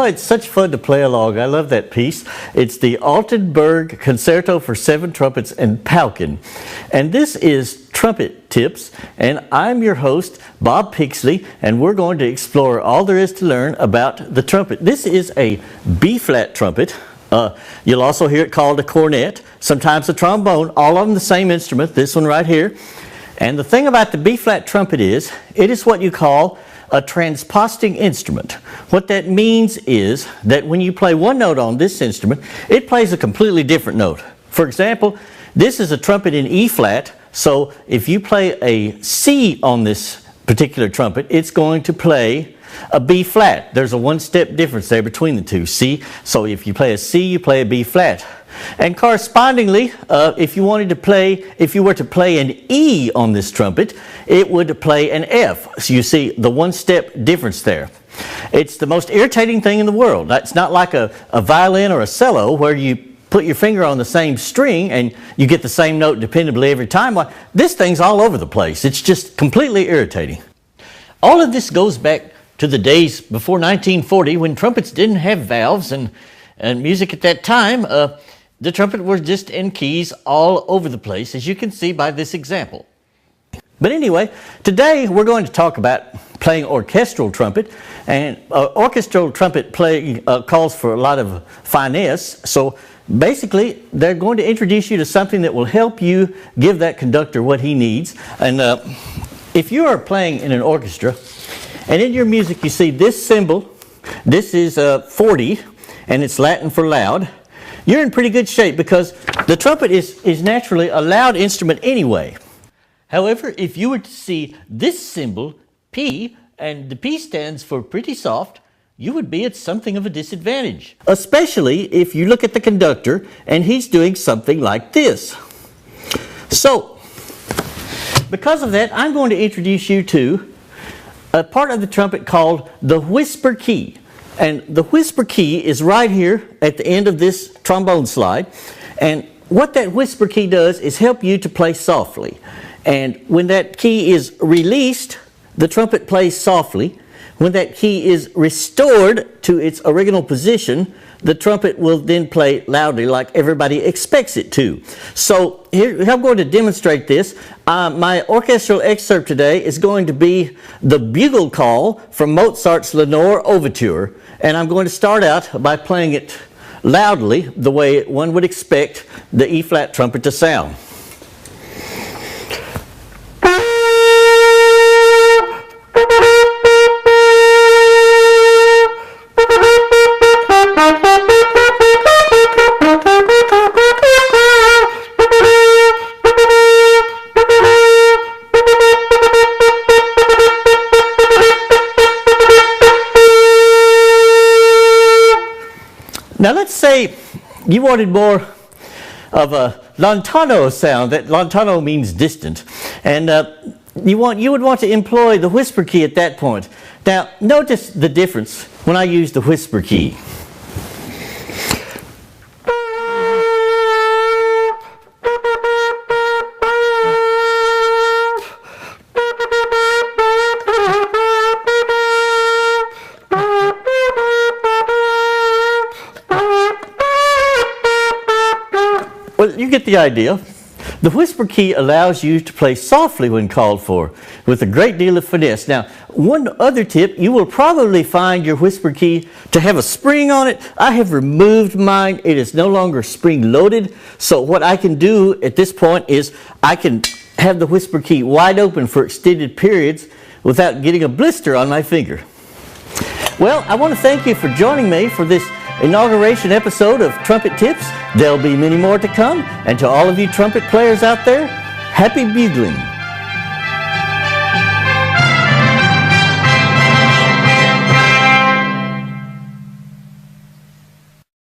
it's such fun to play along. I love that piece. It's the Altenburg Concerto for 7 Trumpets and Pauken. And this is Trumpet Tips, and I'm your host, Bob Pixley, and we're going to explore all there is to learn about the trumpet. This is a B-flat trumpet. You'll also hear it called a cornet, sometimes a trombone, all of them the same instrument, this one right here. And the thing about the B-flat trumpet is, it is what you call a transposting instrument. What that means is that when you play one note on this instrument, it plays a completely different note. For example, this is a trumpet in E-flat, so if you play a C on this particular trumpet, it's going to play a B-flat. There's a one-step difference there between the two, C. So if you play a C, you play a B-flat. And correspondingly, if you were to play an E on this trumpet, it would play an F. So you see the one-step difference there. It's the most irritating thing in the world. It's not like a violin or a cello where you put your finger on the same string and you get the same note dependably every time. Well, this thing's all over the place. It's just completely irritating. All of this goes back to the days before 1940 when trumpets didn't have valves and music at that time. The trumpet was just in keys all over the place, as you can see by this example. But anyway, today we're going to talk about playing orchestral trumpet, and orchestral trumpet playing calls for a lot of finesse. So basically, they're going to introduce you to something that will help you give that conductor what he needs. And if you are playing in an orchestra, and in your music you see this symbol, this is 40, and it's Latin for loud, you're in pretty good shape because the trumpet is naturally a loud instrument anyway. However, if you were to see this symbol, P, and the P stands for pretty soft, you would be at something of a disadvantage. Especially if you look at the conductor and he's doing something like this. So, because of that, I'm going to introduce you to a part of the trumpet called the whisper key. And the whisper key is right here at the end of this trombone slide. And what that whisper key does is help you to play softly. And when that key is released, the trumpet plays softly. When that key is restored to its original position, the trumpet will then play loudly like everybody expects it to. So here I'm going to demonstrate this. My orchestral excerpt today is going to be the bugle call from Mozart's Lenore Overture. And I'm going to start out by playing it loudly, the way one would expect the E-flat trumpet to sound. Now let's say you wanted more of a lontano sound. That lontano means distant. And you would want to employ the whisper key at that point. Now notice the difference when I use the whisper key. Well, you get the idea. The whisper key allows you to play softly when called for, with a great deal of finesse. Now, one other tip, you will probably find your whisper key to have a spring on it. I have removed mine. It is no longer spring loaded. So what I can do at this point is I can have the whisper key wide open for extended periods without getting a blister on my finger. Well, I want to thank you for joining me for this inauguration episode of Trumpet Tips. There'll be many more to come, and to all of you trumpet players out there, happy bugling.